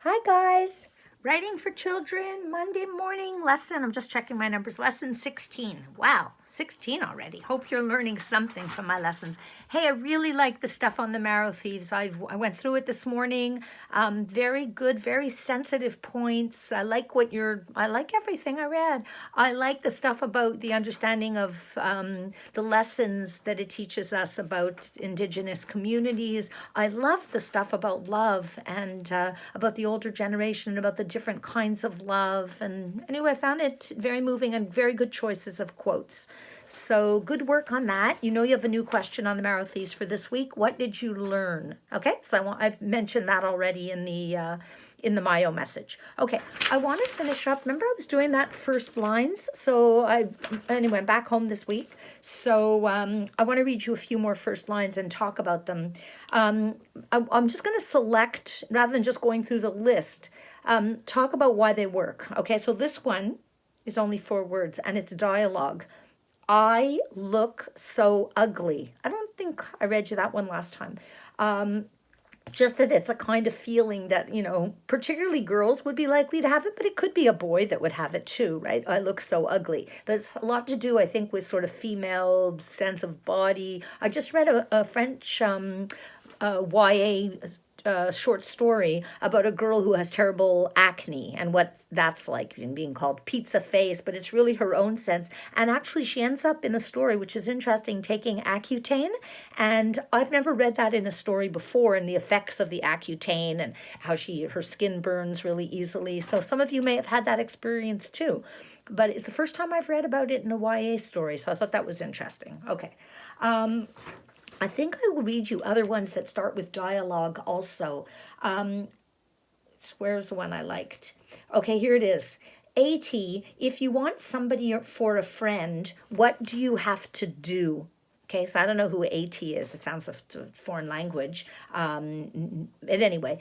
Hi guys, Writing for Children Monday morning lesson. I'm just checking my numbers. Lesson 16. Wow, 16 already. Hope you're learning something from my lessons. Hey, I really like the stuff on the Marrow Thieves. I went through it this morning. Very good, very sensitive points. I like everything I read. I like the stuff about the understanding of the lessons that it teaches us about Indigenous communities. I love the stuff about love and about the older generation and about the different kinds of love. And anyway, I found it very moving and very good choices of quotes. So good work on that. You know you have a new question on the Marrow Thieves for this week. What did you learn? Okay, so I've mentioned that already in the Mayo message. Okay, I want to finish up. Remember, I was doing that first lines. So anyway, I'm back home this week. So I want to read you a few more first lines and talk about them. I'm just going to select, rather than just going through the list, talk about why they work. Okay, so this one is only 4 words and it's dialogue. I look so ugly. I don't think I read you that one last time. It's just that it's a kind of feeling that, particularly girls would be likely to have it, but it could be a boy that would have it too, right? I look so ugly. But it's a lot to do, I think, with sort of female sense of body. I just read a French YA short story about a girl who has terrible acne and what that's like, and being called pizza face, but it's really her own sense. And actually, she ends up in the story, which is interesting, taking Accutane. And I've never read that in a story before, and the effects of the Accutane and how her skin burns really easily. So some of you may have had that experience too. But it's the first time I've read about it in a YA story, so I thought that was interesting. Okay. I think I will read you other ones that start with dialogue also. Where's the one I liked? Okay, here it is. AT, if you want somebody for a friend, what do you have to do? Okay, so I don't know who AT is. It sounds a foreign language. But anyway,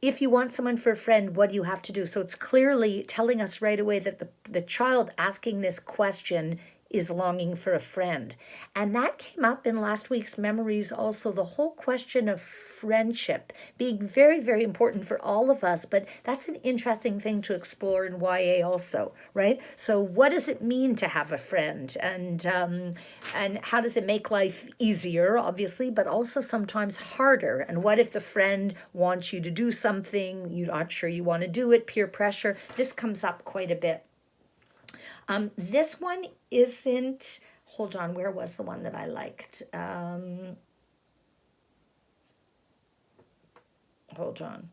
if you want someone for a friend, what do you have to do? So it's clearly telling us right away that the child asking this question is longing for a friend. And that came up in last week's memories also, the whole question of friendship being very, very important for all of us, but that's an interesting thing to explore in YA also, right? So what does it mean to have a friend? And how does it make life easier, obviously, but also sometimes harder? And what if the friend wants you to do something, you're not sure you want to do it, peer pressure? This comes up quite a bit. This one isn't, hold on, where was the one that I liked? Hold on.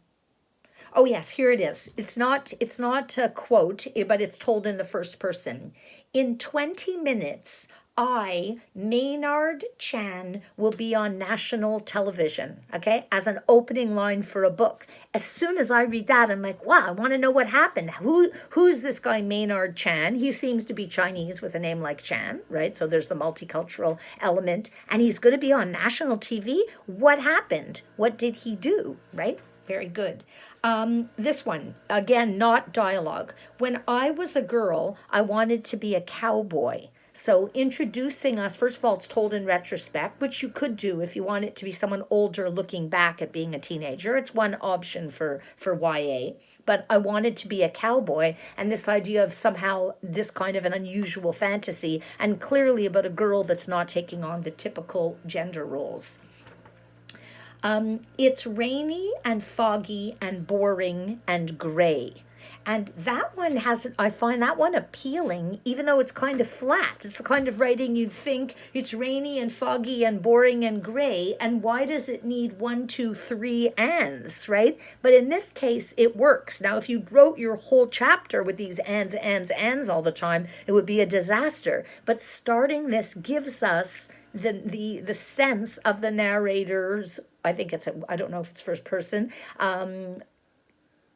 Oh yes, here it is. It's not a quote, but it's told in the first person. In 20 minutes, I, Maynard Chan, will be on national television, okay, as an opening line for a book. As soon as I read that, I'm like, wow, I want to know what happened. Who's this guy, Maynard Chan? He seems to be Chinese with a name like Chan, right? So there's the multicultural element. And he's going to be on national TV? What happened? What did he do, right? Very good. This one, again, not dialogue. When I was a girl, I wanted to be a cowboy. So introducing us, first of all, it's told in retrospect, which you could do if you want it to be someone older looking back at being a teenager. It's one option for YA. But I wanted to be a cowboy, and this idea of somehow this kind of an unusual fantasy, and clearly about a girl that's not taking on the typical gender roles. It's rainy and foggy and boring and gray. And that one I find that one appealing, even though it's kind of flat. It's the kind of writing you'd think it's rainy and foggy and boring and gray. And why does it need 1, 2, 3 ands, right? But in this case, it works. Now, if you wrote your whole chapter with these ands all the time, it would be a disaster. But starting this gives us the sense of the narrator's, I think I don't know if it's first person,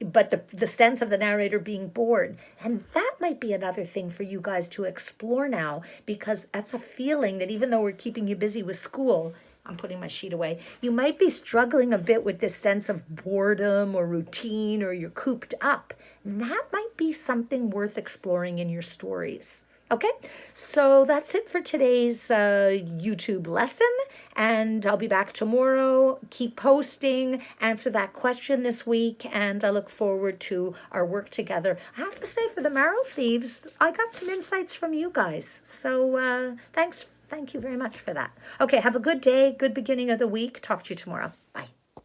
but the sense of the narrator being bored. And that might be another thing for you guys to explore now, because that's a feeling that even though we're keeping you busy with school, I'm putting my sheet away, you might be struggling a bit with this sense of boredom or routine, or you're cooped up. And that might be something worth exploring in your stories. Okay, so that's it for today's YouTube lesson, and I'll be back tomorrow. Keep posting, answer that question this week, and I look forward to our work together. I have to say, for the Marrow Thieves, I got some insights from you guys, so thank you very much for that. Okay, have a good day, good beginning of the week. Talk to you tomorrow. Bye.